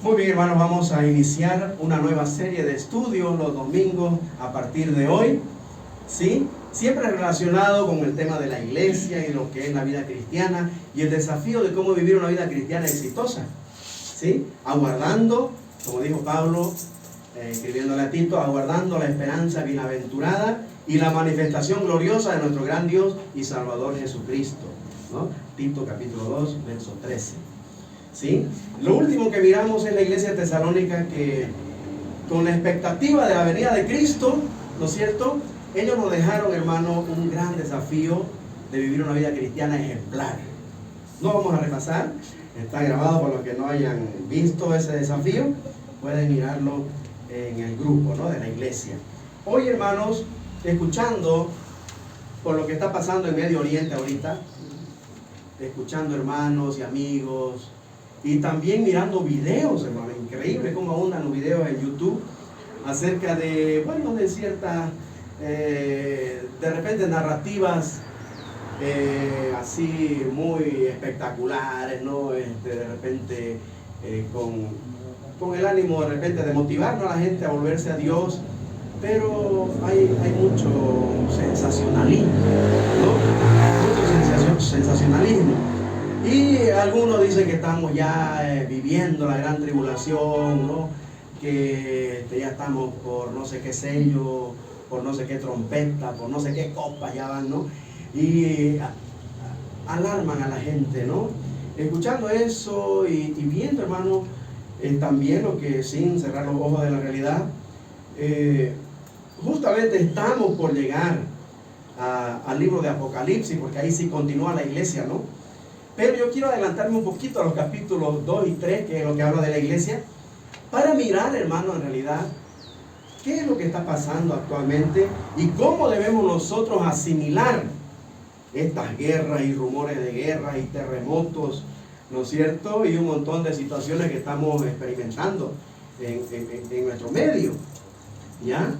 Muy bien, hermanos, vamos a iniciar una nueva serie de estudios los domingos a partir de hoy, ¿sí? Siempre relacionado con el tema de la iglesia y lo que es la vida cristiana y el desafío de cómo vivir una vida cristiana exitosa, ¿sí? Aguardando, como dijo Pablo, escribiéndole a Tito, aguardando la esperanza bienaventurada y la manifestación gloriosa de nuestro gran Dios y Salvador Jesucristo, ¿no? Tito capítulo 2, verso 13. ¿Sí? Lo último que miramos es la iglesia tesalónica, que con la expectativa de la venida de Cristo, ¿no es cierto?, ellos nos dejaron, hermano, un gran desafío de vivir una vida cristiana ejemplar. No vamos a repasar, está grabado por los que no hayan visto ese desafío, pueden mirarlo en el grupo, ¿no?, de la iglesia. Hoy, hermanos, escuchando por lo que está pasando en Medio Oriente ahorita, escuchando hermanos y amigos, y también mirando videos, hermano, increíble cómo abundan los videos en YouTube acerca de, bueno, de ciertas, de repente narrativas así muy espectaculares, ¿no? De repente con el ánimo de repente de motivarnos a la gente a volverse a Dios, pero hay mucho sensacionalismo, ¿no? Mucho sensacionalismo. Y algunos dicen que estamos ya viviendo la gran tribulación, ¿no? Que ya estamos por no sé qué sello, por no sé qué trompeta, por no sé qué copa ya van, ¿no? Y alarman a la gente, ¿no? Escuchando eso y viendo, hermano, también lo que, sin cerrar los ojos de la realidad, justamente estamos por llegar al libro de Apocalipsis, porque ahí sí continúa la iglesia, ¿no? Pero yo quiero adelantarme un poquito a los capítulos 2 y 3, que es lo que habla de la iglesia, para mirar, hermano, en realidad, qué es lo que está pasando actualmente y cómo debemos nosotros asimilar estas guerras y rumores de guerras y terremotos, ¿no es cierto? Y un montón de situaciones que estamos experimentando en nuestro medio, ¿ya?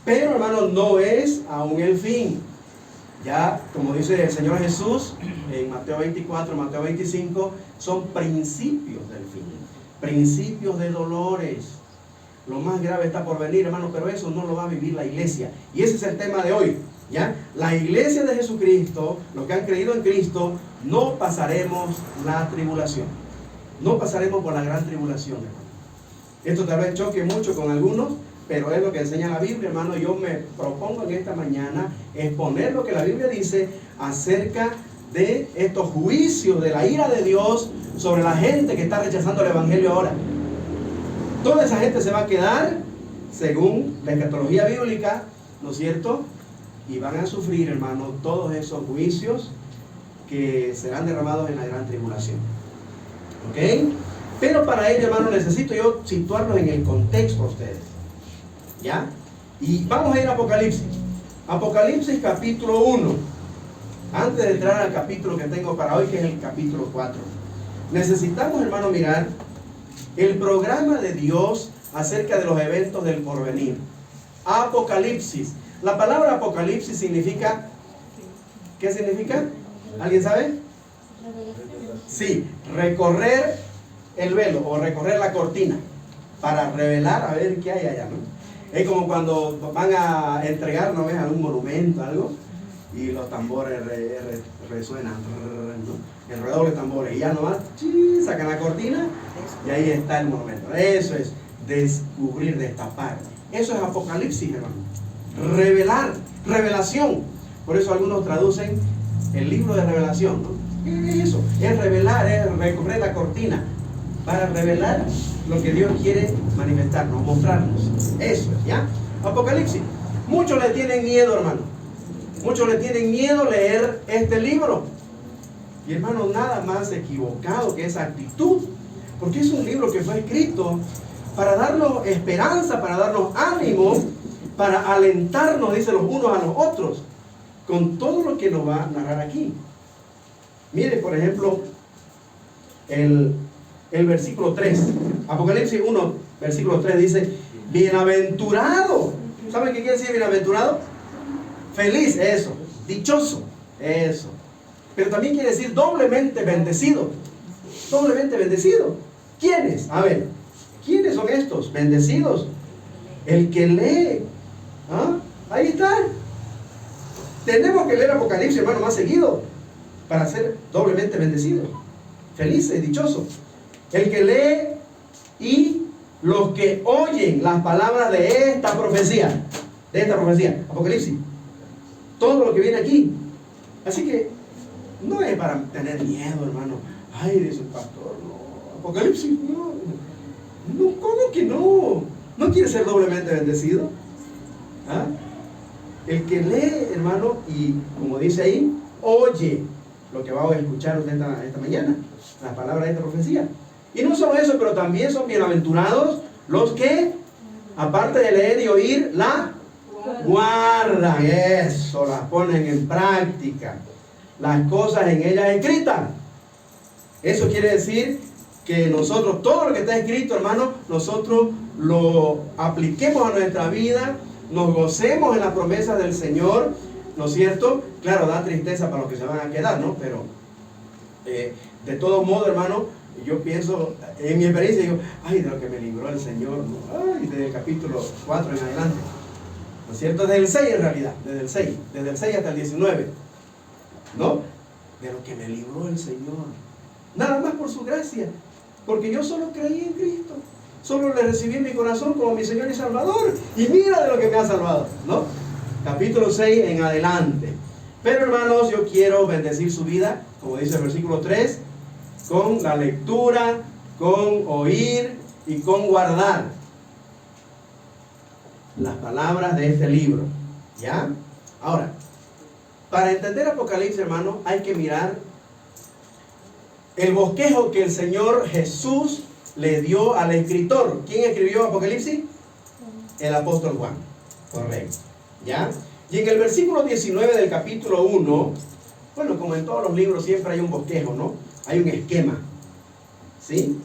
Pero, hermano, no es aún el fin. Ya, como dice el Señor Jesús en Mateo 24, Mateo 25, son principios del fin, principios de dolores. Lo más grave está por venir, hermano, pero eso no lo va a vivir la iglesia. Y ese es el tema de hoy, ¿ya? La iglesia de Jesucristo, los que han creído en Cristo, no pasaremos la tribulación. No pasaremos por la gran tribulación, hermano. Esto tal vez choque mucho con algunos, pero es lo que enseña la Biblia, hermano. Yo me propongo en esta mañana exponer lo que la Biblia dice acerca de estos juicios de la ira de Dios sobre la gente que está rechazando el evangelio ahora. Toda esa gente se va a quedar según la escatología bíblica, ¿no es cierto? Y van a sufrir, hermano, todos esos juicios que serán derramados en la gran tribulación. ¿Ok? Pero para ello, hermano, necesito yo situarlos en el contexto a ustedes, ¿ya? Y vamos a ir a Apocalipsis. Apocalipsis capítulo 1. Antes de entrar al capítulo que tengo para hoy, que es el capítulo 4. Necesitamos, hermano, mirar el programa de Dios acerca de los eventos del porvenir. Apocalipsis. La palabra Apocalipsis significa, ¿qué significa? ¿Alguien sabe? Sí, recorrer el velo o recorrer la cortina para revelar a ver qué hay allá, ¿no? Es como cuando van a entregar, ¿no ves?, algún monumento, algo, y los tambores resuenan, ¿no? El redoble de tambores, y ya nomás sacan la cortina y ahí está el monumento. Eso es descubrir, destapar. Eso es Apocalipsis, hermano. Revelar, revelación. Por eso algunos traducen el libro de revelación, ¿no? ¿Qué es eso? Es revelar, es recorrer la cortina para revelar lo que Dios quiere manifestarnos, mostrarnos. Eso es, ¿ya? Apocalipsis. Muchos le tienen miedo, hermano. Muchos le tienen miedo leer este libro. Y, hermano, nada más equivocado que esa actitud. Porque es un libro que fue escrito para darnos esperanza, para darnos ánimo, para alentarnos, dice, los unos a los otros, con todo lo que nos va a narrar aquí. Mire, por ejemplo, el versículo 3. Apocalipsis 1, versículo 3 dice: bienaventurado. ¿Saben qué quiere decir bienaventurado? Feliz, eso. Dichoso, eso. Pero también quiere decir doblemente bendecido. Doblemente bendecido. ¿Quiénes? A ver, ¿Quiénes son estos? Bendecidos. El que lee. ¿Ah? Ahí está. Tenemos que leer Apocalipsis, hermano, más seguido para ser doblemente bendecidos, felices, dichosos. El que lee y los que oyen las palabras de esta profecía, Apocalipsis. Todo lo que viene aquí. Así que no es para tener miedo, hermano. Ay, dice el pastor, no. Apocalipsis, no. No, ¿cómo que no? ¿No quiere ser doblemente bendecido? ¿Ah? El que lee, hermano, y como dice ahí, oye lo que va a escuchar usted esta mañana, las palabras de esta profecía. Y no solo eso, pero también son bienaventurados los que, aparte de leer y oír, la guardan. Eso, las ponen en práctica. Las cosas en ellas escritas. Eso quiere decir que nosotros, todo lo que está escrito, hermano, nosotros lo apliquemos a nuestra vida, nos gocemos en las promesas del Señor, ¿no es cierto? Claro, da tristeza para los que se van a quedar, ¿no? Pero de todo modo, hermano, yo pienso, en mi experiencia, digo, ay, de lo que me libró el Señor, ¿no? Ay, desde el capítulo 4 en adelante, ¿no es cierto? Desde el 6 en realidad, desde el 6 hasta el 19, ¿no? De lo que me libró el Señor, nada más por su gracia, porque yo solo creí en Cristo, solo le recibí en mi corazón como mi Señor y Salvador, y mira de lo que me ha salvado, ¿no? Capítulo 6 en adelante. Pero hermanos, yo quiero bendecir su vida, como dice el versículo 3, con la lectura, con oír y con guardar las palabras de este libro, ¿ya? Ahora, para entender Apocalipsis, hermano, hay que mirar el bosquejo que el Señor Jesús le dio al escritor. ¿Quién escribió Apocalipsis? El apóstol Juan. Correcto. ¿Ya? Y en el versículo 19 del capítulo 1, bueno, como en todos los libros siempre hay un bosquejo, ¿no? Hay un esquema, ¿sí?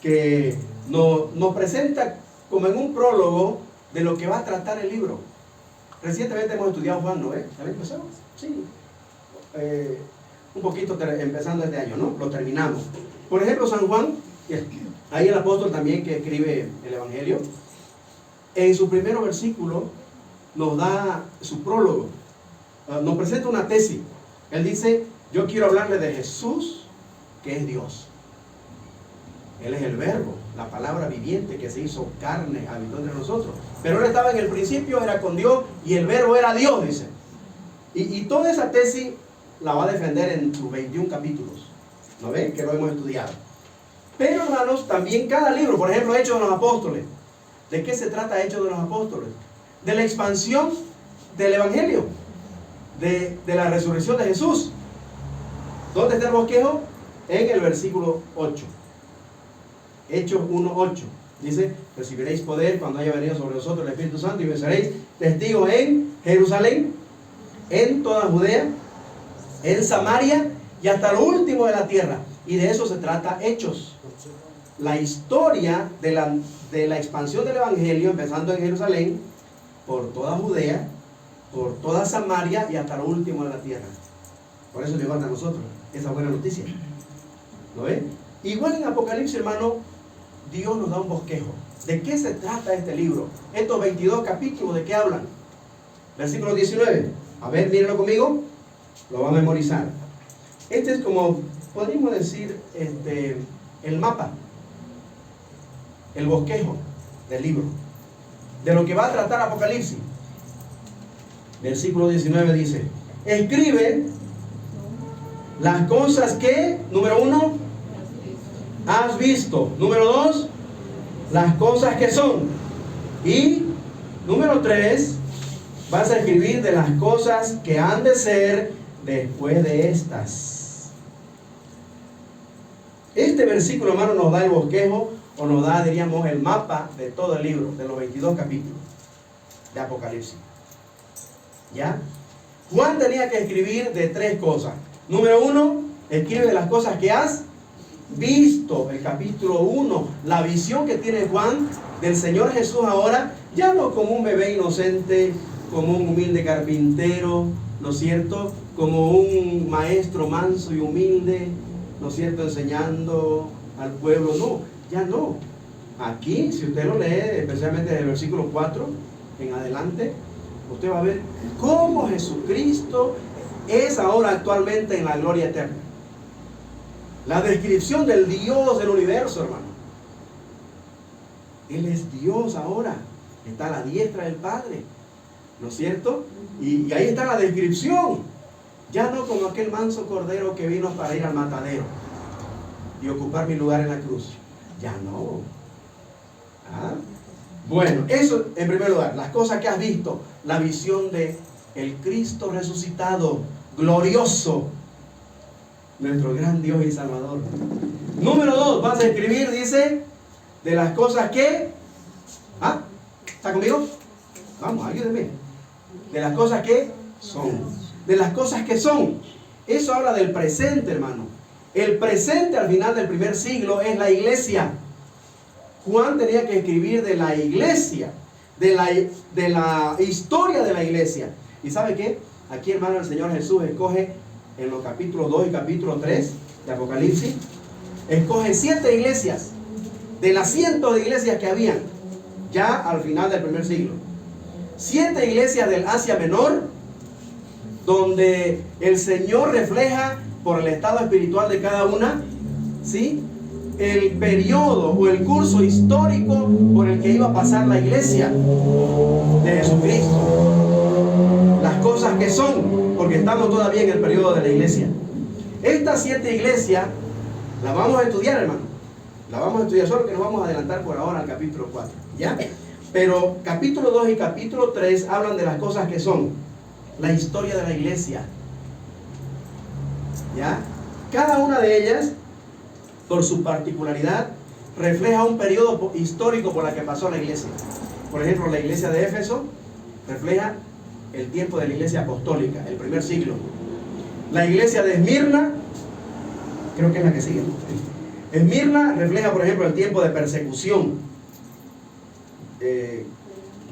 Que nos presenta como en un prólogo de lo que va a tratar el libro. Recientemente hemos estudiado Juan, ¿no? ¿También empezamos? Sí. Un poquito empezando este año, ¿no? Lo terminamos. Por ejemplo, San Juan, ahí el apóstol también que escribe el Evangelio, en su primer versículo nos da su prólogo, nos presenta una tesis. Él dice, yo quiero hablarle de Jesús, que es Dios. Él es el verbo, la palabra viviente que se hizo carne, habitó entre nosotros. Pero él estaba en el principio, era con Dios, y el verbo era Dios, dice. Y toda esa tesis la va a defender en sus 21 capítulos. ¿No ven? Que lo hemos estudiado. Pero hermanos, también cada libro, por ejemplo, Hechos de los Apóstoles. ¿De qué se trata Hechos de los Apóstoles? De la expansión del Evangelio, de la resurrección de Jesús. ¿Dónde está el bosquejo? En el versículo 8. Hechos 1:8. Dice, recibiréis poder cuando haya venido sobre vosotros el Espíritu Santo y me seréis testigos en Jerusalén, en toda Judea, en Samaria y hasta lo último de la tierra. Y de eso se trata Hechos. La historia de la expansión del Evangelio, empezando en Jerusalén, por toda Judea, por toda Samaria y hasta lo último de la tierra. Por eso llegó hasta nosotros esa buena noticia. ¿Lo ven? Igual en Apocalipsis, hermano, Dios nos da un bosquejo. ¿De qué se trata este libro? Estos 22 capítulos, ¿de qué hablan? Versículo 19. A ver, mírenlo conmigo. Lo va a memorizar. Este es como, podríamos decir, el mapa, el bosquejo del libro, de lo que va a tratar Apocalipsis. Versículo 19 dice, escribe las cosas que, número 1, has visto. Número 2, las cosas que son. Y número 3, vas a escribir de las cosas que han de ser después de estas. Este versículo, hermano, nos da el bosquejo, o nos da, diríamos, el mapa de todo el libro, de los 22 capítulos de Apocalipsis. ¿Ya? Juan tenía que escribir de 3 cosas. Número 1, escribe de las cosas que has visto. El capítulo 1, la visión que tiene Juan del Señor Jesús ahora, ya no como un bebé inocente, como un humilde carpintero, ¿no es cierto? Como un maestro manso y humilde, ¿no es cierto? Enseñando al pueblo. No, ya no. Aquí, si usted lo lee, especialmente desde el versículo 4 en adelante, usted va a ver cómo Jesucristo es ahora actualmente en la gloria eterna. La descripción del Dios del universo, hermano. Él es Dios ahora. Está a la diestra del Padre. ¿No es cierto? Y ahí está la descripción. Ya no como aquel manso cordero que vino para ir al matadero y ocupar mi lugar en la cruz. Ya no. ¿Ah? Bueno, eso en primer lugar. Las cosas que has visto. La visión de el Cristo resucitado, glorioso, nuestro gran Dios y Salvador. Número 2, vas a escribir, dice, de las cosas que... ¿Ah? ¿Está conmigo? Vamos, ayúdenme. De las cosas que son. De las cosas que son. Eso habla del presente, hermano. El presente al final del primer siglo es la iglesia. Juan tenía que escribir de la iglesia, de la historia de la iglesia. ¿Y sabe qué? Aquí, hermano, el Señor Jesús escoge en los capítulos 2 y capítulo 3 de Apocalipsis, escoge 7 iglesias de las cientos de iglesias que habían ya al final del primer siglo. 7 iglesias del Asia Menor, donde el Señor refleja por el estado espiritual de cada una, ¿sí?, el periodo o el curso histórico por el que iba a pasar la iglesia de Jesucristo. Las cosas que son, porque estamos todavía en el periodo de la iglesia. Estas 7 iglesias las vamos a estudiar, hermano. Las vamos a estudiar, solo que nos vamos a adelantar por ahora al capítulo 4, ¿ya? Pero capítulo 2 y capítulo 3 hablan de las cosas que son la historia de la iglesia, ¿ya? Cada una de ellas, por su particularidad, refleja un periodo histórico por el que pasó la iglesia. Por ejemplo, la iglesia de Éfeso refleja el tiempo de la iglesia apostólica, el primer siglo. La iglesia de Esmirna, creo que es la que sigue, ¿no? Esmirna refleja, por ejemplo, el tiempo de persecución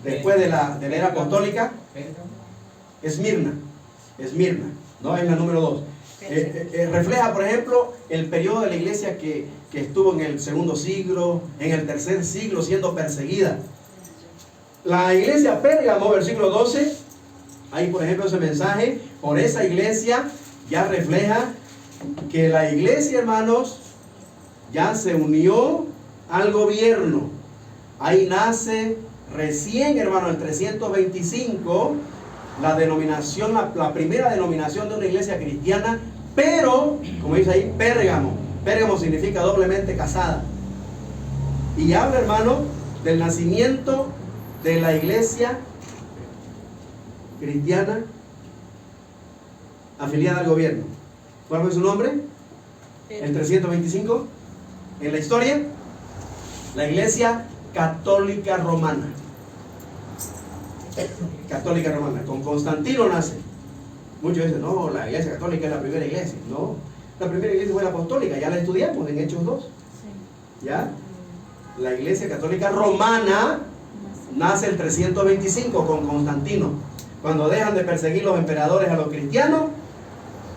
después de la era apostólica. Esmirna, ¿no? Es la número 2. Refleja, por ejemplo, el periodo de la iglesia que estuvo en el segundo siglo, en el tercer siglo siendo perseguida. La iglesia Pérgamo, versículo 12, ahí por ejemplo ese mensaje, por esa iglesia ya refleja que la iglesia, hermanos, ya se unió al gobierno. Ahí nace recién, hermano, el 325, la denominación, la primera denominación de una iglesia cristiana, pero, como dice ahí, Pérgamo. Pérgamo significa doblemente casada. Y habla, hermano, del nacimiento de la iglesia cristiana afiliada al gobierno. ¿Cuál fue su nombre? El 325. En la historia, la iglesia católica romana. Católica romana. Con Constantino nace. Muchos dicen, no, la iglesia católica es la primera iglesia. No, la primera iglesia fue la apostólica, ya la estudiamos en Hechos 2. ¿Ya? La iglesia católica romana nace el 325 con Constantino, cuando dejan de perseguir los emperadores a los cristianos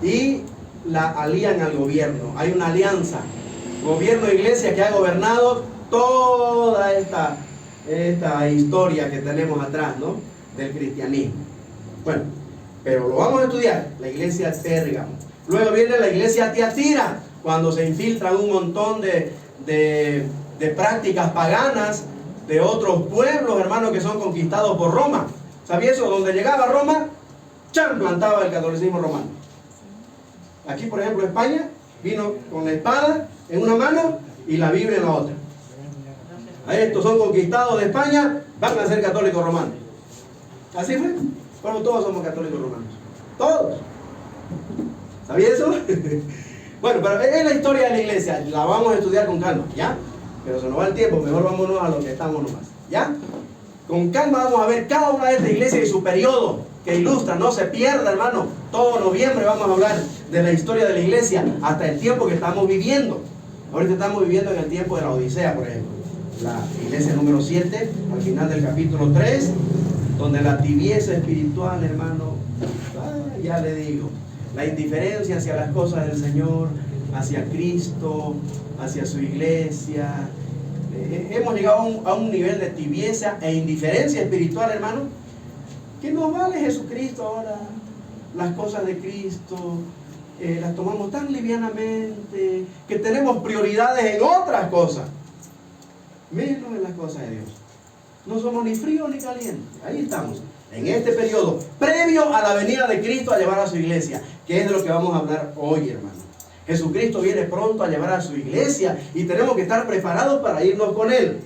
y la alían al gobierno. Hay una alianza, gobierno e iglesia, que ha gobernado toda esta historia que tenemos atrás, ¿no?, del cristianismo. Bueno, pero lo vamos a estudiar. La iglesia de Pérgamo. Luego viene la iglesia Tiatira, cuando se infiltran un montón de prácticas paganas de otros pueblos, hermanos, que son conquistados por Roma. ¿Sabía eso? Donde llegaba Roma, ¡chan!, plantaba el catolicismo romano. Aquí, por ejemplo, España vino con la espada en una mano y la Biblia en la otra. Estos son conquistados de España, van a ser católicos romanos. Así fue. Bueno, todos somos católicos romanos. Todos. ¿Sabía eso? Bueno, pero es la historia de la iglesia. La vamos a estudiar con calma, ¿ya? Pero se nos va el tiempo, mejor vámonos a lo que estamos nomás, ¿ya? Con calma vamos a ver cada una de estas iglesias y su periodo que ilustra. No se pierda, hermano. Todo noviembre vamos a hablar de la historia de la iglesia hasta el tiempo que estamos viviendo. Ahorita estamos viviendo en el tiempo de la Odisea, por ejemplo. La iglesia número 7, al final del capítulo 3, donde la tibieza espiritual, hermano, ya le digo, la indiferencia hacia las cosas del Señor, hacia Cristo, hacia su iglesia, hemos llegado a un nivel de tibieza e indiferencia espiritual, hermano, que nos vale Jesucristo ahora. Las cosas de Cristo las tomamos tan livianamente que tenemos prioridades en otras cosas, menos en las cosas de Dios. No somos ni fríos ni calientes. Ahí estamos, en este periodo previo a la venida de Cristo a llevar a su iglesia, que es de lo que vamos a hablar hoy, hermano. Jesucristo viene pronto a llevar a su iglesia y tenemos que estar preparados para irnos con Él.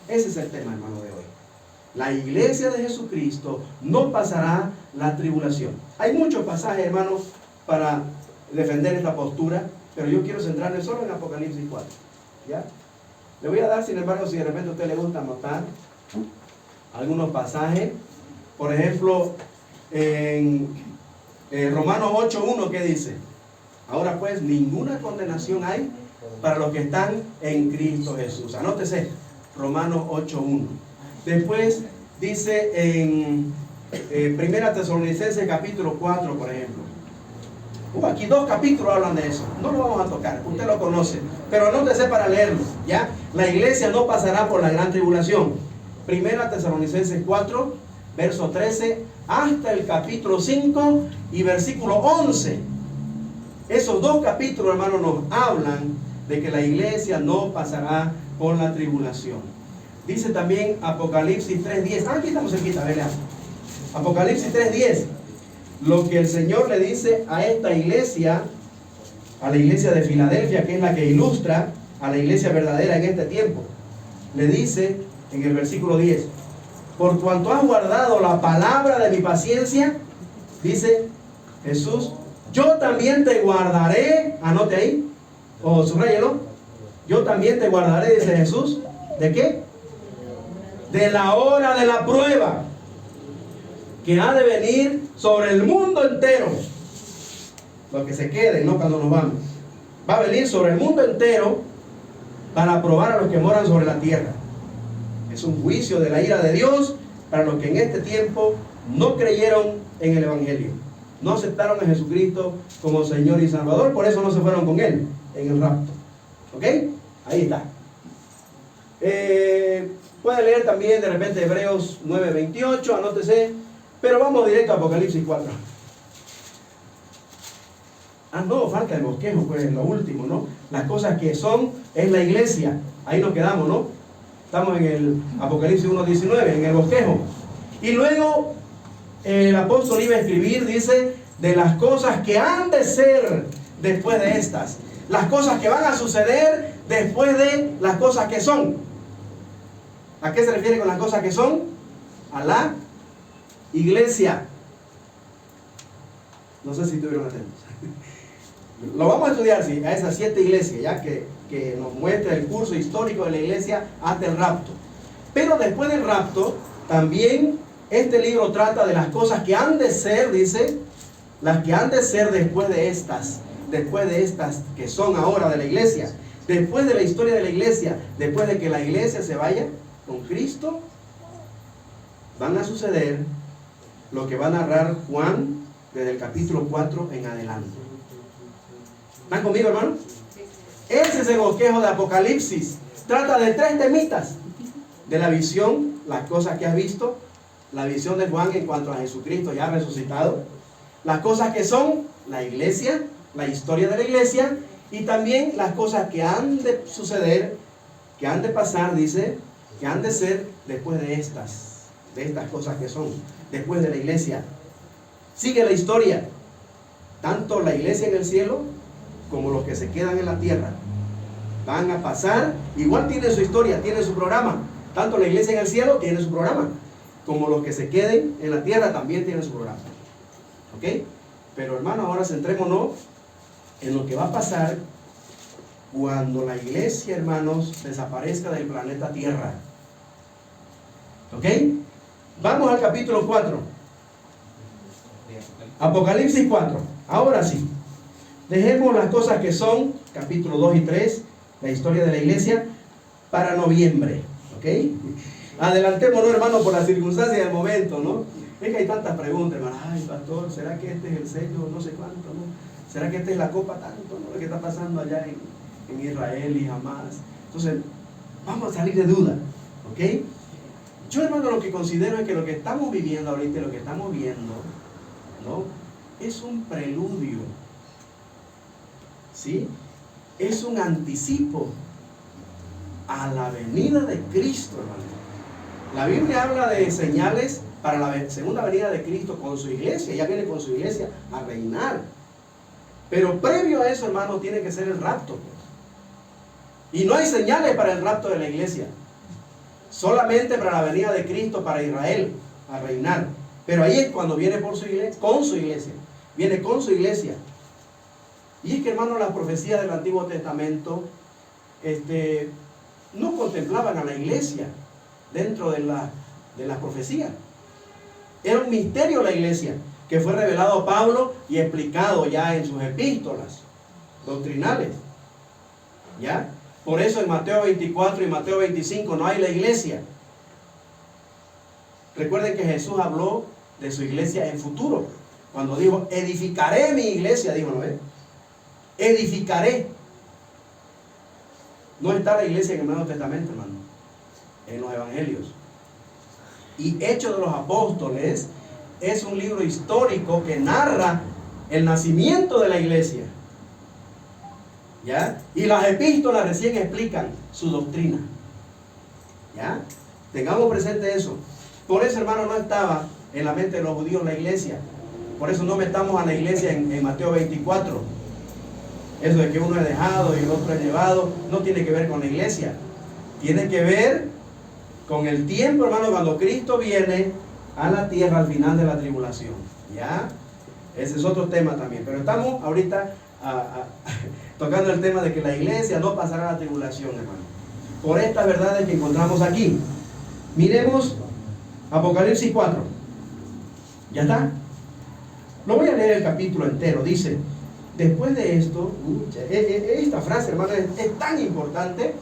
Ese es el tema, hermano, de hoy. La iglesia de Jesucristo no pasará la tribulación. Hay muchos pasajes, hermanos, para defender esta postura, pero yo quiero centrarme solo en Apocalipsis 4. ¿Ya? Le voy a dar, sin embargo, si de repente a usted le gusta anotar algunos pasajes. Por ejemplo, en Romanos 8:1, ¿qué dice? Ahora pues, ninguna condenación hay para los que están en Cristo Jesús. Anótese, Romanos 8:1. Después dice en Primera Tesalonicenses capítulo 4, por ejemplo. Aquí 2 capítulos hablan de eso. No lo vamos a tocar, usted lo conoce, pero anótese para leerlo, ¿ya? La iglesia no pasará por la gran tribulación. Primera Tesalonicenses 4, verso 13, hasta el capítulo 5 y versículo 11. Esos 2 capítulos, hermanos, nos hablan de que la iglesia no pasará por la tribulación. Dice también Apocalipsis 3:10. Aquí estamos cerquita, vean. Apocalipsis 3:10. Lo que el Señor le dice a esta iglesia, a la iglesia de Filadelfia, que es la que ilustra a la iglesia verdadera en este tiempo. Le dice en el versículo 10: por cuanto has guardado la palabra de mi paciencia, dice Jesús, yo también te guardaré. Anote ahí, o subrayelo. Yo también te guardaré, dice Jesús. ¿De qué? De la hora de la prueba que ha de venir sobre el mundo entero. Los que se queden, no cuando nos vamos. Va a venir sobre el mundo entero para probar a los que moran sobre la tierra. Es un juicio de la ira de Dios para los que en este tiempo no creyeron en el Evangelio. No aceptaron a Jesucristo como Señor y Salvador, por eso no se fueron con Él en el rapto. ¿Ok? Ahí está. Puede leer también de repente Hebreos 9:28, anótese. Pero vamos directo a Apocalipsis 4. No, falta el bosquejo, pues lo último, ¿no? Las cosas que son, es la iglesia. Ahí nos quedamos, ¿no? Estamos en el Apocalipsis 1:19, en el bosquejo. Y luego el apóstol iba a escribir, dice, de las cosas que han de ser después de estas. Las cosas que van a suceder después de las cosas que son. ¿A qué se refiere con las cosas que son? A la iglesia. No sé si estuvieron atentos. Lo vamos a estudiar, sí, a esas 7 iglesias, ya que nos muestra el curso histórico de la iglesia hasta el rapto. Pero después del rapto, también este libro trata de las cosas que han de ser, dice, las que han de ser después de estas que son ahora de la iglesia, después de la historia de la iglesia, después de que la iglesia se vaya con Cristo, van a suceder lo que va a narrar Juan desde el capítulo 4 en adelante. ¿Están conmigo, hermano? Ese es el bosquejo de Apocalipsis. Trata de 3 temitas: de la visión, las cosas que has visto, la visión de Juan en cuanto a Jesucristo ya resucitado, las cosas que son la iglesia, la historia de la iglesia, y también las cosas que han de suceder, que han de pasar, dice, que han de ser después de estas cosas que son, después de la iglesia. Sigue la historia, tanto la iglesia en el cielo como los que se quedan en la tierra van a pasar. Igual tiene su historia, tiene su programa. Tanto la iglesia en el cielo tiene su programa, como los que se queden en la tierra también tienen su programa. ¿Ok? Pero hermano, ahora centrémonos en lo que va a pasar cuando la iglesia, hermanos, desaparezca del planeta Tierra. ¿Ok? Vamos al capítulo 4. Apocalipsis 4. Ahora sí. Dejemos las cosas que son, capítulo 2 y 3, la historia de la iglesia, para noviembre. ¿Ok? Adelantémonos, hermano, por las circunstancias del momento, ¿no? Es que hay tantas preguntas, hermano. Ay, pastor, ¿será que este es el sello? No sé cuánto, ¿no? ¿Será que esta es la copa tanto, ¿no? Lo que está pasando allá en Israel y Hamas. Entonces, Vamos a salir de duda, ¿ok? Yo, hermano, lo que considero es que lo que estamos viviendo ahorita, lo que estamos viendo, ¿no? Es un preludio, ¿sí? Es un anticipo a la venida de Cristo, hermano. La Biblia habla de señales para la segunda venida de Cristo con su iglesia. Ya viene con su iglesia a reinar. Pero previo a eso, hermano, tiene que ser el rapto. Y no hay señales para el rapto de la iglesia. Solamente para la venida de Cristo para Israel a reinar. Pero ahí es cuando viene por su iglesia, con su iglesia. Viene con su iglesia. Y es que, hermano, las profecías del Antiguo Testamento no contemplaban a la iglesia dentro de la profecía. Era un misterio la iglesia, que fue revelado a Pablo y explicado ya en sus epístolas doctrinales. ¿Ya? Por eso en Mateo 24 y Mateo 25 no hay la iglesia. Recuerden que Jesús habló de su iglesia en futuro. Cuando dijo, edificaré mi iglesia, dijo, ¿no? Edificaré. No está la iglesia en el Nuevo Testamento, hermano, en los evangelios. Y Hechos de los Apóstoles es un libro histórico que narra el nacimiento de la iglesia. ¿Ya? Y las epístolas recién explican su doctrina. ¿Ya? Tengamos presente eso. Por eso, hermano, no estaba en la mente de los judíos la iglesia. Por eso no metamos a la iglesia en Mateo 24. Eso de que uno es dejado y el otro es llevado, no tiene que ver con la iglesia. Tiene que ver con el tiempo, hermano, cuando Cristo viene a la tierra al final de la tribulación. ¿Ya? Ese es otro tema también. Pero estamos ahorita tocando el tema de que la iglesia no pasará la tribulación, hermano. Por estas verdades que encontramos aquí. Miremos Apocalipsis 4. ¿Ya está? Lo voy a leer el capítulo entero. Dice, después de esto, esta frase, hermano, es tan importante.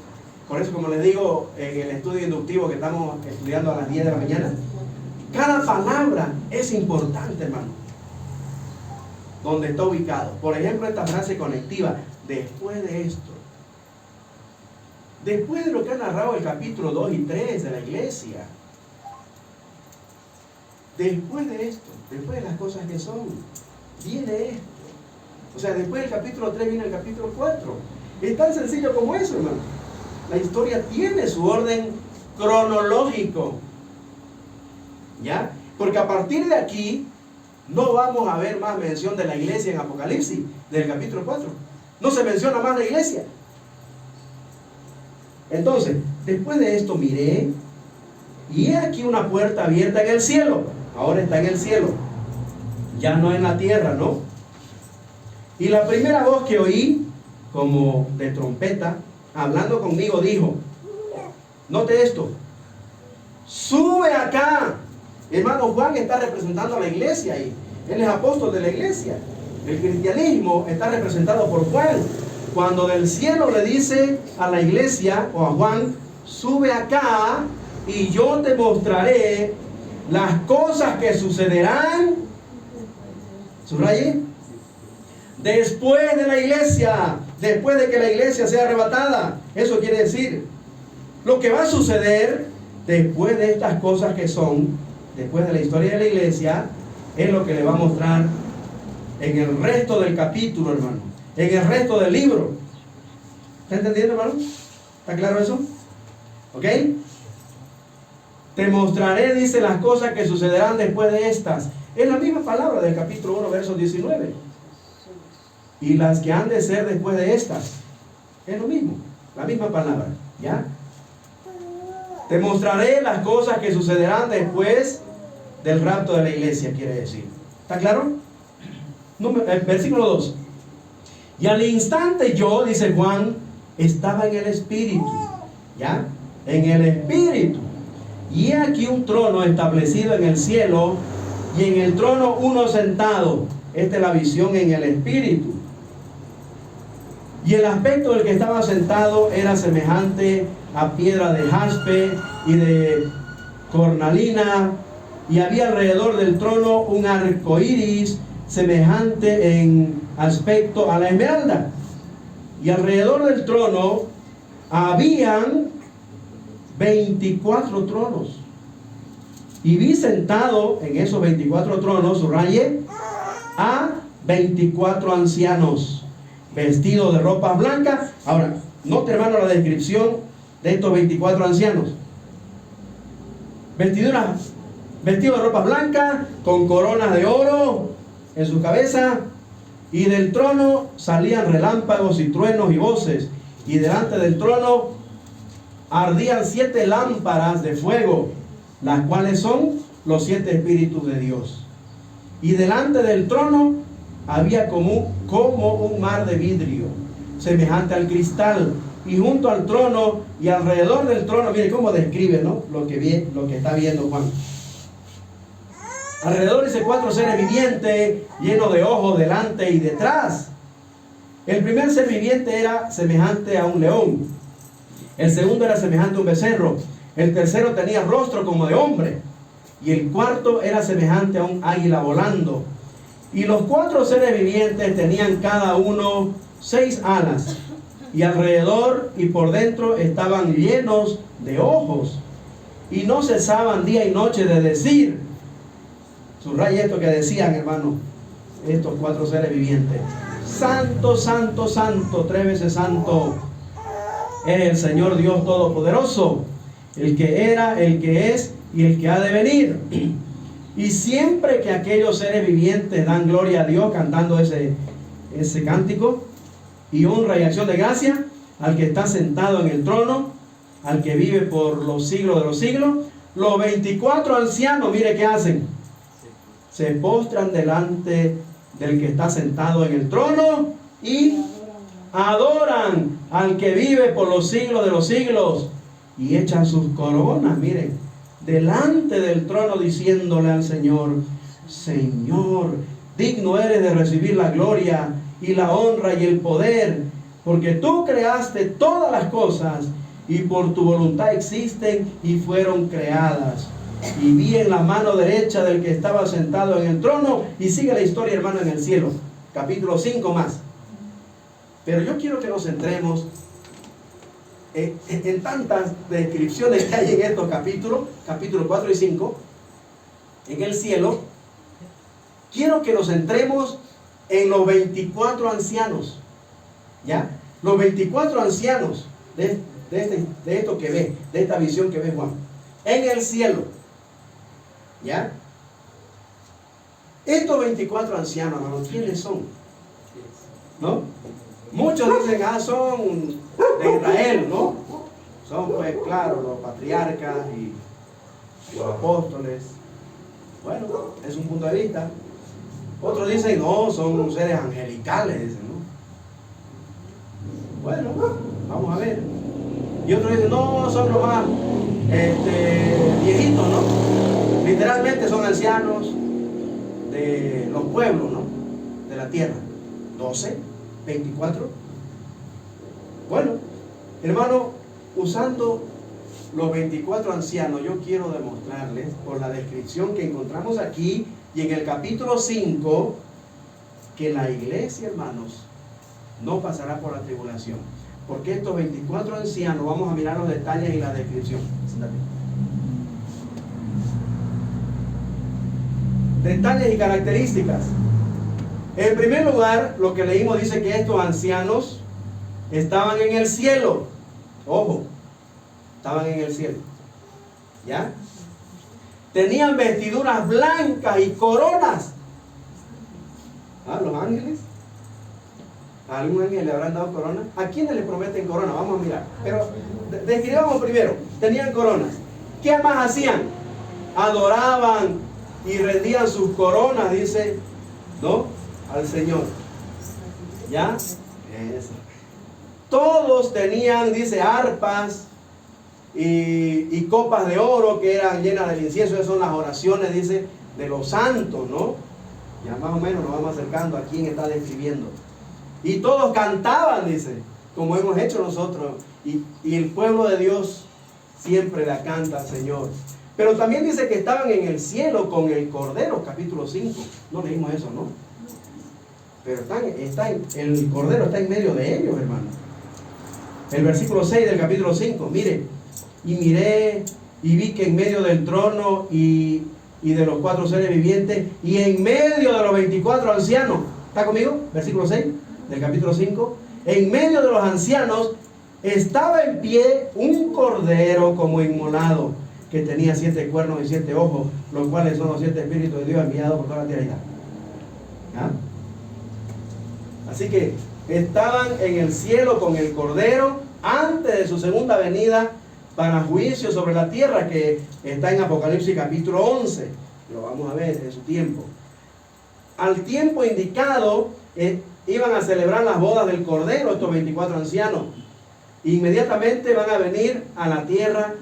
Por eso, como les digo, en el estudio inductivo que estamos estudiando a las 10 de la mañana, cada palabra es importante, hermano, donde está ubicado. Por ejemplo, esta frase conectiva, después de esto. Después de lo que ha narrado el capítulo 2 y 3 de la iglesia. Después de esto, después de las cosas que son, viene esto. O sea, después del capítulo 3 viene el capítulo 4. Es tan sencillo como eso, hermano. La historia tiene su orden cronológico. ¿Ya? Porque a partir de aquí no vamos a ver más mención de la iglesia en Apocalipsis, del capítulo 4. No se menciona más la iglesia. Entonces, después de esto miré, y he aquí una puerta abierta en el cielo. Ahora está en el cielo, ya no en la tierra, ¿no? Y la primera voz que oí, como de trompeta, hablando conmigo, dijo, note esto, sube acá. Hermano, Juan está representando a la iglesia ahí. Él es apóstol de la iglesia. El cristianismo está representado por Juan. Cuando del cielo le dice a la iglesia o a Juan, sube acá y yo te mostraré las cosas que sucederán, subraye, después de la iglesia, después de que la iglesia sea arrebatada. Eso quiere decir, lo que va a suceder después de estas cosas que son, después de la historia de la iglesia, es lo que le va a mostrar en el resto del capítulo, hermano, en el resto del libro. ¿Está entendiendo, hermano? ¿Está claro eso? ¿Ok? Te mostraré, dice, las cosas que sucederán después de estas. Es la misma palabra del capítulo 1, versos 19. Y las que han de ser después de estas. Es lo mismo, la misma palabra. ¿Ya? Te mostraré las cosas que sucederán después del rapto de la iglesia, quiere decir. ¿Está claro? Versículo 2. Y al instante yo, dice Juan, estaba en el Espíritu. ¿Ya? En el Espíritu. Y he aquí un trono establecido en el cielo, y en el trono uno sentado. Esta es la visión en el Espíritu. Y el aspecto del que estaba sentado era semejante a piedra de jaspe y de cornalina, y había alrededor del trono un arco iris semejante en aspecto a la esmeralda. Y alrededor del trono habían 24 tronos. Y vi sentado en esos 24 tronos, subraye, a 24 ancianos, vestidos de ropas blancas. Ahora, note, hermano, la descripción de estos 24 ancianos. Vestidos de ropas blancas, con coronas de oro en su cabeza, y del trono salían relámpagos y truenos y voces, y delante del trono ardían 7 lámparas de fuego, las cuales son los 7 espíritus de Dios. Y delante del trono había como un mar de vidrio, semejante al cristal, y junto al trono y alrededor del trono, mire cómo describe, ¿no?, lo que está viendo Juan. Alrededor dice 4 seres vivientes, llenos de ojos delante y detrás. El primer ser viviente era semejante a un león. El segundo era semejante a un becerro. El tercero tenía rostro como de hombre. Y el cuarto era semejante a un águila volando. Y los 4 seres vivientes tenían cada uno 6 alas. Y alrededor y por dentro estaban llenos de ojos. Y no cesaban día y noche de decir. Subraya esto que decían, hermano, estos 4 seres vivientes: Santo, santo, santo, 3 veces santo es el Señor Dios Todopoderoso, el que era, el que es y el que ha de venir. Y siempre que aquellos seres vivientes dan gloria a Dios cantando ese cántico, y honra y acción de gracia al que está sentado en el trono, al que vive por los siglos de los siglos, los 24 ancianos, mire qué hacen: se postran delante del que está sentado en el trono y adoran al que vive por los siglos de los siglos, y echan sus coronas, miren, delante del trono, diciéndole al Señor: Señor, digno eres de recibir la gloria y la honra y el poder, porque tú creaste todas las cosas, y por tu voluntad existen y fueron creadas. Y vi en la mano derecha del que estaba sentado en el trono, y sigue la historia, hermano, en el cielo, capítulo 5 más. Pero yo quiero que nos centremos en tantas descripciones que hay en estos capítulos 4 y 5, en el cielo. Quiero que nos centremos en los 24 ancianos, ¿ya? Los 24 ancianos de esto que ve, de esta visión que ve Juan, en el cielo. ¿Ya? Estos 24 ancianos, hermanos, ¿quiénes son? ¿No? Muchos dicen, son de Israel, ¿no? Son, pues, claro, los patriarcas y los apóstoles. Bueno, es un punto de vista. Otros dicen, no, son seres angelicales, dicen, ¿no? Bueno, vamos a ver. Y otros dicen, no, son nomás viejitos, ¿no? Literalmente son ancianos de los pueblos, ¿no?, de la tierra. 12, 24. Bueno, hermano, usando los 24 ancianos, yo quiero demostrarles, por la descripción que encontramos aquí y en el capítulo 5, que la iglesia, hermanos, no pasará por la tribulación. Porque estos 24 ancianos, vamos a mirar los detalles y la descripción. Detalles y características. En primer lugar, lo que leímos dice que estos ancianos estaban en el cielo. Ojo, estaban en el cielo. ¿Ya? Tenían vestiduras blancas y coronas. ¿Los ángeles? ¿A algún ángel le habrán dado corona? ¿A quiénes le prometen corona? Vamos a mirar. Pero describamos primero. Tenían coronas. ¿Qué más hacían? Adoraban y rendían sus coronas, dice, ¿no?, al Señor. ¿Ya? Eso. Todos tenían, dice, arpas y copas de oro que eran llenas del incienso. Esas son las oraciones, dice, de los santos, ¿no? Ya más o menos nos vamos acercando a quién está describiendo. Y todos cantaban, dice, como hemos hecho nosotros. Y el pueblo de Dios siempre la canta al Señor. Pero también dice que estaban en el cielo con el Cordero, capítulo 5. No leímos eso, ¿no? Pero el Cordero está en medio de ellos, hermano. El versículo 6 del capítulo 5, mire. y miré y vi que en medio del trono y de los 4 seres vivientes y en medio de los 24 ancianos, ¿está conmigo? Versículo 6 del capítulo 5. En medio de los ancianos estaba en pie un cordero como inmolado, que tenía 7 cuernos y 7 ojos, los cuales son los 7 espíritus de Dios enviados por toda la tierra. ¿Ah? Así que estaban en el cielo con el cordero antes de su segunda venida para juicio sobre la tierra, que está en Apocalipsis capítulo 11. Lo vamos a ver en su tiempo. Al tiempo indicado iban a celebrar las bodas del cordero estos 24 ancianos. Inmediatamente van a venir a la tierra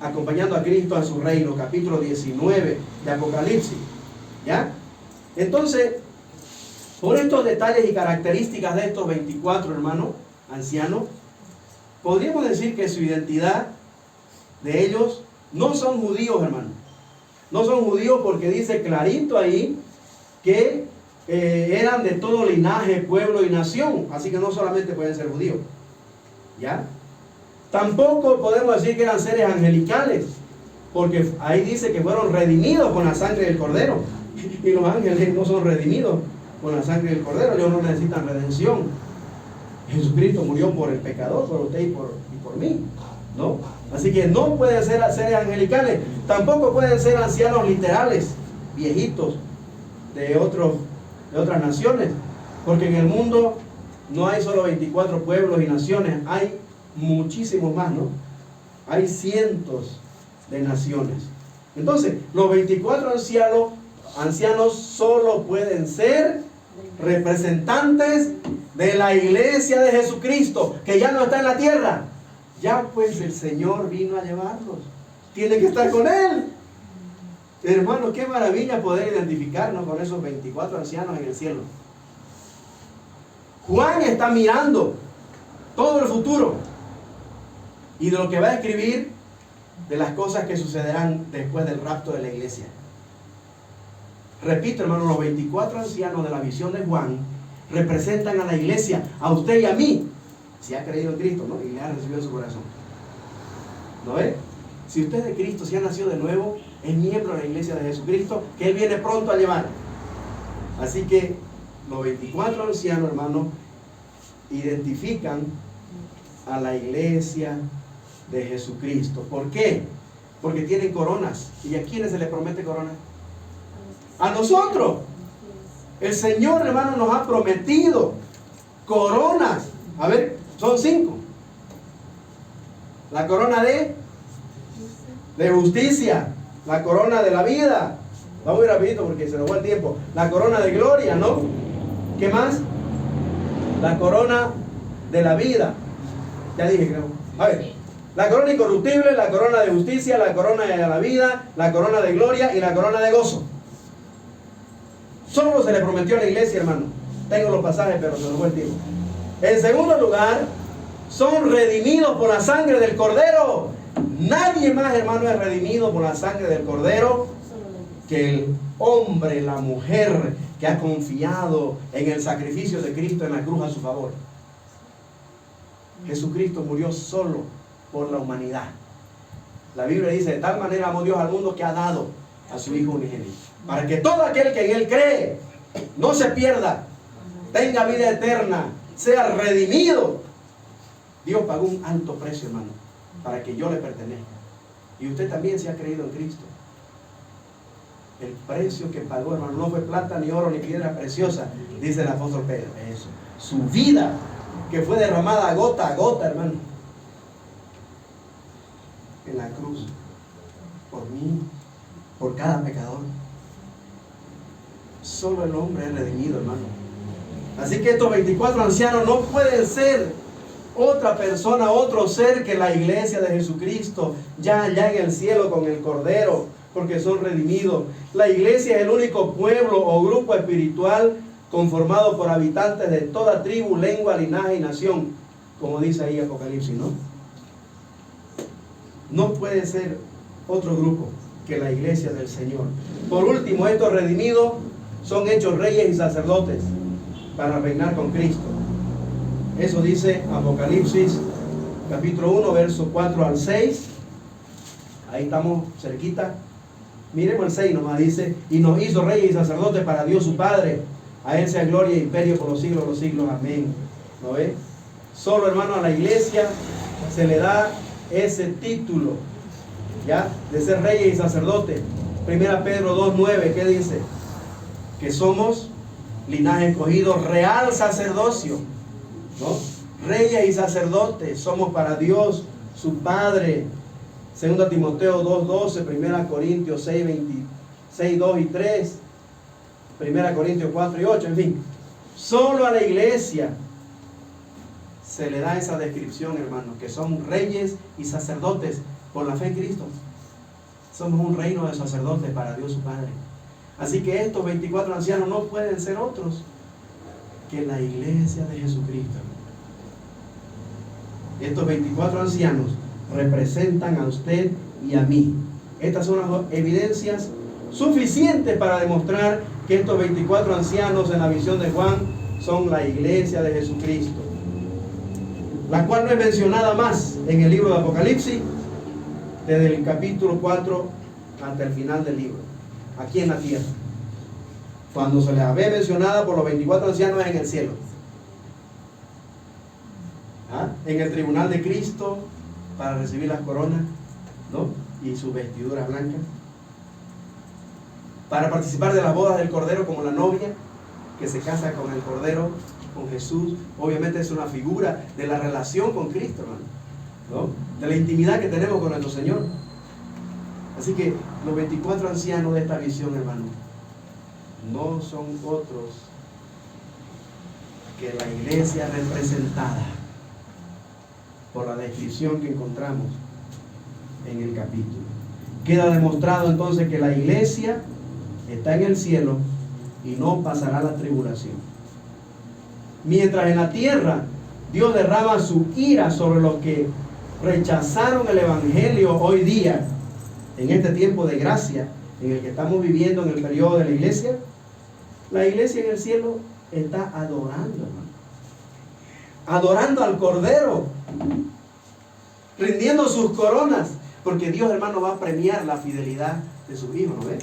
acompañando a Cristo a su reino, capítulo 19 de Apocalipsis. ¿Ya? Entonces, por estos detalles y características de estos 24 hermanos ancianos, podríamos decir que su identidad de ellos no son judíos, hermanos. No son judíos porque dice clarito ahí que eran de todo linaje, pueblo y nación. Así que no solamente pueden ser judíos. ¿Ya? Tampoco podemos decir que eran seres angelicales, porque ahí dice que fueron redimidos con la sangre del cordero. Y los ángeles no son redimidos con la sangre del cordero. Ellos no necesitan redención. Jesucristo murió por el pecador, por usted y por mí, ¿no? Así que no pueden ser seres angelicales. Tampoco pueden ser ancianos literales, viejitos de otras naciones, porque en el mundo no hay solo 24 pueblos y naciones, hay muchísimos más, ¿no? Hay cientos de naciones. Entonces, los 24 ancianos solo pueden ser representantes de la iglesia de Jesucristo, que ya no está en la tierra. Ya pues el Señor vino a llevarlos. Tienen que estar con Él. Hermanos, qué maravilla poder identificarnos con esos 24 ancianos en el cielo. Juan está mirando todo el futuro y de lo que va a escribir de las cosas que sucederán después del rapto de la iglesia. Repito, hermanos, los 24 ancianos de la visión de Juan representan a la iglesia, a usted y a mí, si ha creído en Cristo, ¿no? Y le ha recibido en su corazón. ¿No ve? Si usted es de Cristo, si ha nacido de nuevo, es miembro de la iglesia de Jesucristo, que Él viene pronto a llevar. Así que los 24 ancianos, hermanos, identifican a la iglesia de Jesucristo. ¿Por qué? Porque tienen coronas. ¿Y a quiénes se les promete corona? A nosotros. El Señor, hermano, nos ha prometido coronas. A ver, son 5. La corona de justicia, la corona de la vida. Vamos a ir rapidito porque se nos va el tiempo. La corona de gloria, ¿no? ¿Qué más? La corona de la vida. Ya dije, creo. A ver, la corona incorruptible, la corona de justicia, la corona de la vida, la corona de gloria y la corona de gozo. Solo se le prometió a la iglesia, hermano. Tengo los pasajes, pero se nos fue el tiempo. En segundo lugar, son redimidos por la sangre del Cordero. Nadie más, hermano, es redimido por la sangre del Cordero que el hombre, la mujer que ha confiado en el sacrificio de Cristo en la cruz a su favor. Jesucristo murió solo por la humanidad. La Biblia dice: de tal manera amó Dios al mundo que ha dado a su Hijo unigénito, para que todo aquel que en Él cree no se pierda, tenga vida eterna, sea redimido. Dios pagó un alto precio, hermano, para que yo le pertenezca. Y usted también se ha creído en Cristo. El precio que pagó, hermano, no fue plata, ni oro, ni piedra preciosa, dice el apóstol Pedro. Eso. Su vida, que fue derramada gota a gota, hermano, en la cruz, por mí, por cada pecador. Solo el hombre es redimido, hermano. Así que estos 24 ancianos no pueden ser otra persona, otro ser que la iglesia de Jesucristo, ya allá en el cielo con el Cordero, porque son redimidos. La iglesia es el único pueblo o grupo espiritual conformado por habitantes de toda tribu, lengua, linaje y nación, como dice ahí Apocalipsis, ¿no? No puede ser otro grupo que la iglesia del Señor. Por último, estos redimidos son hechos reyes y sacerdotes para reinar con Cristo. Eso dice Apocalipsis capítulo 1, versos 4 al 6. Ahí estamos cerquita. Miremos el 6 nomás, dice: y nos hizo reyes y sacerdotes para Dios su Padre. A Él sea gloria e imperio por los siglos de los siglos. Amén. ¿No ve? Solo, hermano, a la iglesia se le da ese título, ¿ya? De ser reyes y sacerdotes. Primera Pedro 2:9, ¿qué dice? Que somos linaje escogido, real sacerdocio, ¿no? Reyes y sacerdotes, somos para Dios su Padre. 2 Timoteo 2:12, 1 Corintios 6, 2 y 3, 1 Corintios 4 y 8, en fin. Solo a la iglesia se le da esa descripción, hermanos, que son reyes y sacerdotes por la fe en Cristo. Somos un reino de sacerdotes para Dios su Padre. Así que estos 24 ancianos no pueden ser otros que la iglesia de Jesucristo. Estos 24 ancianos representan a usted y a mí. Estas son las evidencias suficientes para demostrar que estos 24 ancianos en la visión de Juan son la iglesia de Jesucristo, la cual no es mencionada más en el libro de Apocalipsis, desde el capítulo 4 hasta el final del libro, aquí en la tierra. Cuando se les ve mencionada por los 24 ancianos en el cielo, en el tribunal de Cristo, para recibir las coronas, ¿no? Y sus vestiduras blancas, para participar de las bodas del Cordero como la novia que se casa con el Cordero, con Jesús. Obviamente es una figura de la relación con Cristo, hermano, ¿no? De la intimidad que tenemos con nuestro Señor. Así que los 24 ancianos de esta visión, hermano, no son otros que la iglesia representada por la descripción que encontramos en el capítulo. Queda demostrado entonces que la iglesia está en el cielo y no pasará la tribulación. Mientras en la tierra Dios derrama su ira sobre los que rechazaron el evangelio hoy día, en este tiempo de gracia en el que estamos viviendo, en el periodo de la iglesia en el cielo está adorando, hermano. Adorando al Cordero, rindiendo sus coronas, porque Dios, hermano, va a premiar la fidelidad de sus hijos, ¿no ve?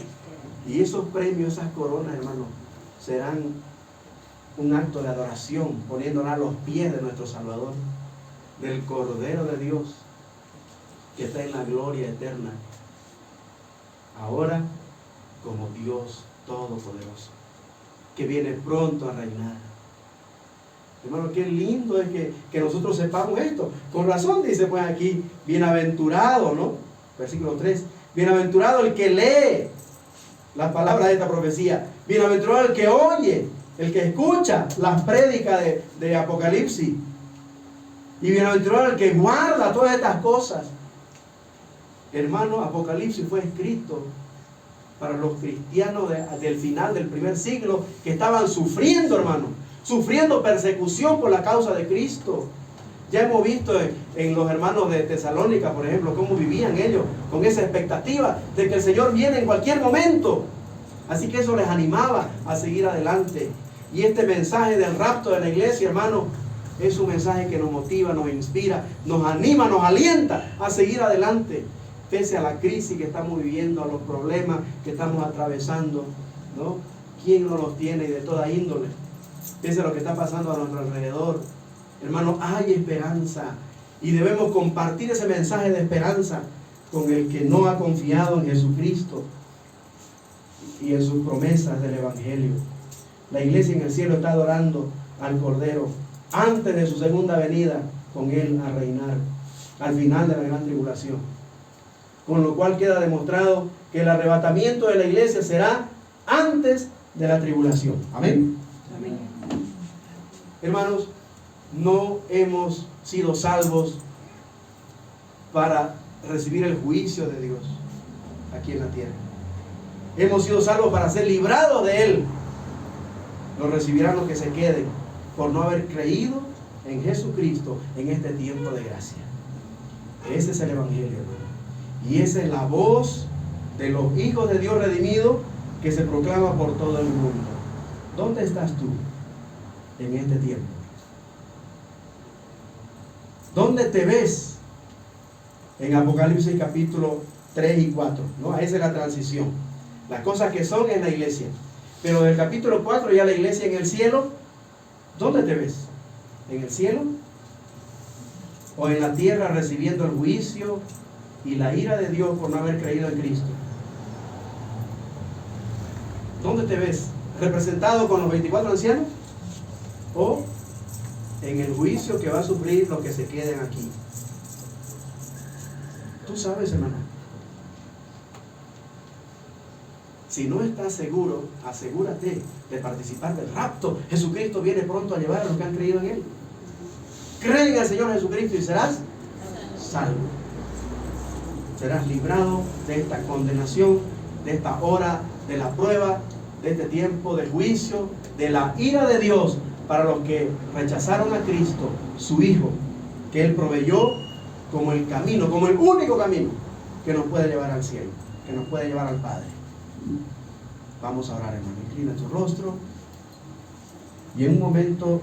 Y esos premios, esas coronas, hermano, serán un acto de adoración, poniéndola a los pies de nuestro Salvador, del Cordero de Dios, que está en la gloria eterna, ahora como Dios Todopoderoso, que viene pronto a reinar. Hermano, qué lindo es que nosotros sepamos esto. Con razón dice pues aquí, bienaventurado, ¿no? Versículo 3, bienaventurado el que lee las palabras de esta profecía, bienaventurado el que oye, el que escucha las prédicas de Apocalipsis, y bienaventurado el que guarda todas estas cosas. Hermano, Apocalipsis fue escrito para los cristianos del final del primer siglo, que estaban sufriendo, hermano, sufriendo persecución por la causa de Cristo. Ya hemos visto en los hermanos de Tesalónica, por ejemplo, cómo vivían ellos con esa expectativa de que el Señor viene en cualquier momento. Así que eso les animaba a seguir adelante. Y este mensaje del rapto de la iglesia, hermano, es un mensaje que nos motiva, nos inspira, nos anima, nos alienta a seguir adelante, pese a la crisis que estamos viviendo, a los problemas que estamos atravesando, ¿no? ¿Quién no los tiene? Y de toda índole. Pese a lo que está pasando a nuestro alrededor, hermano, hay esperanza, y debemos compartir ese mensaje de esperanza con el que no ha confiado en Jesucristo y en sus promesas del Evangelio. La iglesia en el cielo está adorando al Cordero antes de su segunda venida, con Él a reinar al final de la gran tribulación. Con lo cual queda demostrado que el arrebatamiento de la iglesia será antes de la tribulación. Amén. Amén. Hermanos, no hemos sido salvos para recibir el juicio de Dios aquí en la tierra. Hemos sido salvos para ser librados de Él. Lo recibirán los que se queden por no haber creído en Jesucristo en este tiempo de gracia. Ese es el Evangelio, hermano. Y esa es la voz de los hijos de Dios redimidos que se proclama por todo el mundo. ¿Dónde estás tú en este tiempo? ¿Dónde te ves? En Apocalipsis capítulo 3 y 4, ¿no? Esa es la transición. Las cosas que son en la iglesia. Pero del capítulo 4 ya la iglesia en el cielo. ¿Dónde te ves? ¿En el cielo? ¿O en la tierra recibiendo el juicio y la ira de Dios por no haber creído en Cristo? ¿Dónde te ves? ¿Representado con los 24 ancianos? ¿O en el juicio que va a sufrir los que se queden aquí? Tú sabes, hermano. Si no estás seguro, asegúrate de participar del rapto. Jesucristo viene pronto a llevar a los que han creído en Él. Cree en el Señor Jesucristo y serás salvo. Serás librado de esta condenación, de esta hora de la prueba, de este tiempo de juicio, de la ira de Dios para los que rechazaron a Cristo, su Hijo, que Él proveyó como el camino, como el único camino que nos puede llevar al cielo, que nos puede llevar al Padre. Vamos a orar, hermano. Inclina tu rostro y en un momento